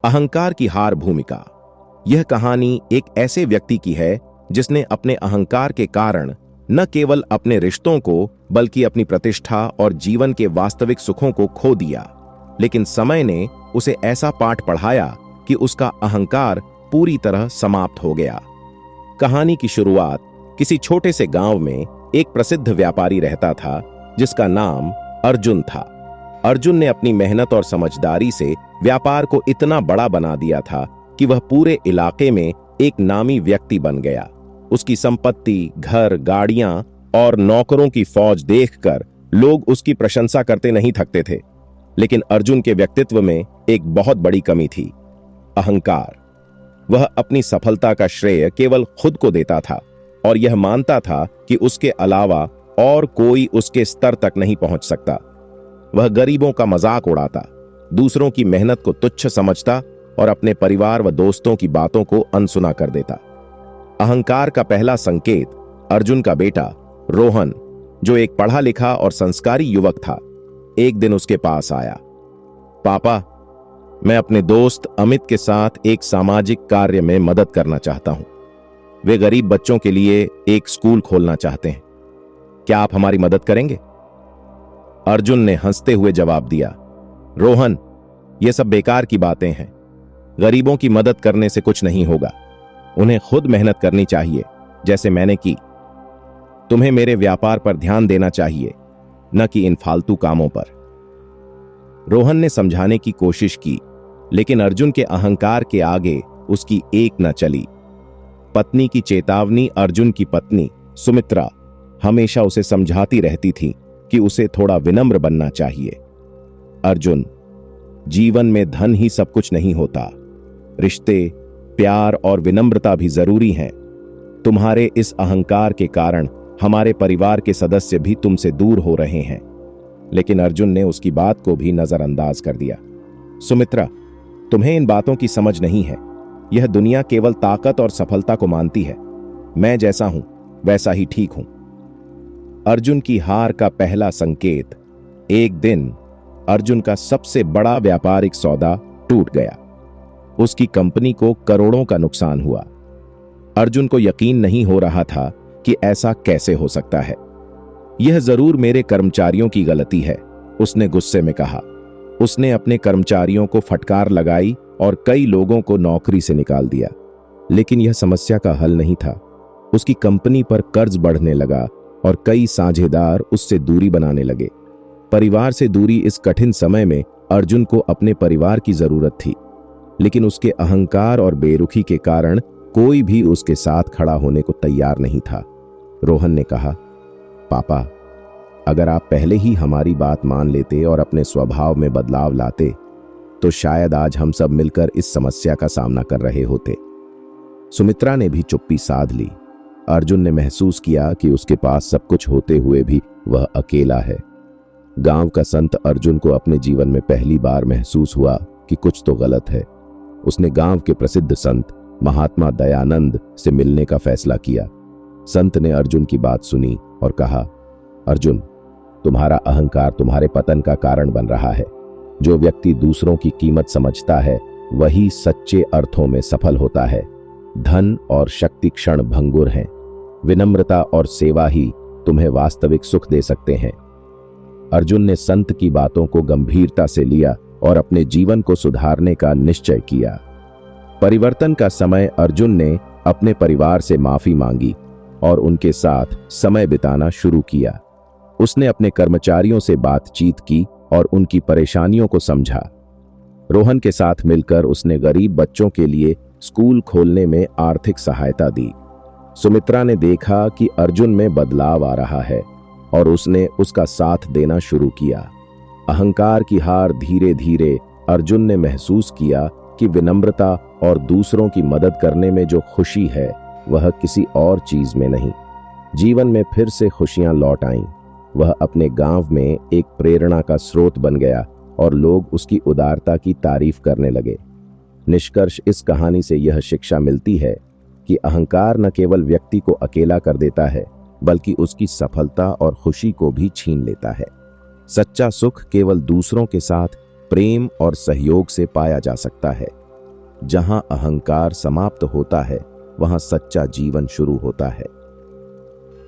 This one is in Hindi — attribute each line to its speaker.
Speaker 1: अहंकार की हार भूमिका। यह कहानी एक ऐसे व्यक्ति की है जिसने अपने अहंकार के कारण न केवल अपने रिश्तों को बल्कि अपनी प्रतिष्ठा और जीवन के वास्तविक सुखों को खो दिया, लेकिन समय ने उसे ऐसा पाठ पढ़ाया कि उसका अहंकार पूरी तरह समाप्त हो गया। कहानी की शुरुआत किसी छोटे से गांव में एक प्रसिद्ध व्यापारी रहता था जिसका नाम अर्जुन था। अर्जुन ने अपनी मेहनत और समझदारी से व्यापार को इतना बड़ा बना दिया था कि वह पूरे इलाके में एक नामी व्यक्ति बन गया। उसकी संपत्ति, घर, गाड़ियां और नौकरों की फौज देखकर लोग उसकी प्रशंसा करते नहीं थकते थे। लेकिन अर्जुन के व्यक्तित्व में एक बहुत बड़ी कमी थी, अहंकार। वह अपनी सफलता का श्रेय केवल खुद को देता था और यह मानता था कि उसके अलावा और कोई उसके स्तर तक नहीं पहुंच सकता। वह गरीबों का मजाक उड़ाता, दूसरों की मेहनत को तुच्छ समझता और अपने परिवार व दोस्तों की बातों को अनसुना कर देता। अहंकार का पहला संकेत अर्जुन का बेटा रोहन, जो एक पढ़ा लिखा और संस्कारी युवक था, एक दिन उसके पास आया। पापा, मैं अपने दोस्त अमित के साथ एक सामाजिक कार्य में मदद करना चाहता हूं। वे गरीब बच्चों के लिए एक स्कूल खोलना चाहते हैं। क्या आप हमारी मदद करेंगे? अर्जुन ने हंसते हुए जवाब दिया, रोहन, ये सब बेकार की बातें हैं। गरीबों की मदद करने से कुछ नहीं होगा। उन्हें खुद मेहनत करनी चाहिए, जैसे मैंने की। तुम्हें मेरे व्यापार पर ध्यान देना चाहिए, न कि इन फालतू कामों पर। रोहन ने समझाने की कोशिश की, लेकिन अर्जुन के अहंकार के आगे उसकी एक न चली। पत्नी की चेतावनी अर्जुन की पत्नी सुमित्रा हमेशा उसे समझाती रहती थी कि उसे थोड़ा विनम्र बनना चाहिए। अर्जुन, जीवन में धन ही सब कुछ नहीं होता। रिश्ते, प्यार और विनम्रता भी जरूरी हैं। तुम्हारे इस अहंकार के कारण हमारे परिवार के सदस्य भी तुमसे दूर हो रहे हैं। लेकिन अर्जुन ने उसकी बात को भी नजरअंदाज कर दिया। सुमित्रा, तुम्हें इन बातों की समझ नहीं है। यह दुनिया केवल ताकत और सफलता को मानती है। मैं जैसा हूं वैसा ही ठीक हूं। अर्जुन की हार का पहला संकेत, एक दिन अर्जुन का सबसे बड़ा व्यापारिक सौदा टूट गया। उसकी कंपनी को करोड़ों का नुकसान हुआ। अर्जुन को यकीन नहीं हो रहा था कि ऐसा कैसे हो सकता है। यह जरूर मेरे कर्मचारियों की गलती है, उसने गुस्से में कहा। उसने अपने कर्मचारियों को फटकार लगाई और कई लोगों को नौकरी से निकाल दिया। लेकिन यह समस्या का हल नहीं था। उसकी कंपनी पर कर्ज बढ़ने लगा और कई साझेदार उससे दूरी बनाने लगे। परिवार से दूरी इस कठिन समय में अर्जुन को अपने परिवार की जरूरत थी, लेकिन उसके अहंकार और बेरुखी के कारण कोई भी उसके साथ खड़ा होने को तैयार नहीं था। रोहन ने कहा, पापा, अगर आप पहले ही हमारी बात मान लेते और अपने स्वभाव में बदलाव लाते तो शायद आज हम सब मिलकर इस समस्या का सामना कर रहे होते। सुमित्रा ने भी चुप्पी साध ली। अर्जुन ने महसूस किया कि उसके पास सब कुछ होते हुए भी वह अकेला है। गांव का संत अर्जुन को अपने जीवन में पहली बार महसूस हुआ कि कुछ तो गलत है। उसने गांव के प्रसिद्ध संत महात्मा दयानंद से मिलने का फैसला किया। संत ने अर्जुन की बात सुनी और कहा, अर्जुन, तुम्हारा अहंकार तुम्हारे पतन का कारण बन रहा है। जो व्यक्ति दूसरों की कीमत समझता है वही सच्चे अर्थों में सफल होता है। धन और शक्ति क्षण भंगुर हैं। विनम्रता और सेवा ही तुम्हें वास्तविक सुख दे सकते हैं। अर्जुन ने संत की बातों को गंभीरता से लिया और अपने जीवन को सुधारने का निश्चय किया। परिवर्तन का समय अर्जुन ने अपने परिवार से माफी मांगी और उनके साथ समय बिताना शुरू किया। उसने अपने कर्मचारियों से बातचीत की और उनकी परेशानियों को समझा। रोहन के साथ मिलकर उसने गरीब बच्चों के लिए स्कूल खोलने में आर्थिक सहायता दी। सुमित्रा ने देखा कि अर्जुन में बदलाव आ रहा है और उसने उसका साथ देना शुरू किया। अहंकार की हार धीरे धीरे अर्जुन ने महसूस किया कि विनम्रता और दूसरों की मदद करने में जो खुशी है वह किसी और चीज में नहीं। जीवन में फिर से खुशियां लौट आईं। वह अपने गांव में एक प्रेरणा का स्रोत बन गया और लोग उसकी उदारता की तारीफ करने लगे। निष्कर्ष इस कहानी से यह शिक्षा मिलती है कि अहंकार न केवल व्यक्ति को अकेला कर देता है बल्कि उसकी सफलता और खुशी को भी छीन लेता है। सच्चा सुख केवल दूसरों के साथ प्रेम और सहयोग से पाया जा सकता है। जहां अहंकार समाप्त होता है वहां सच्चा जीवन शुरू होता है।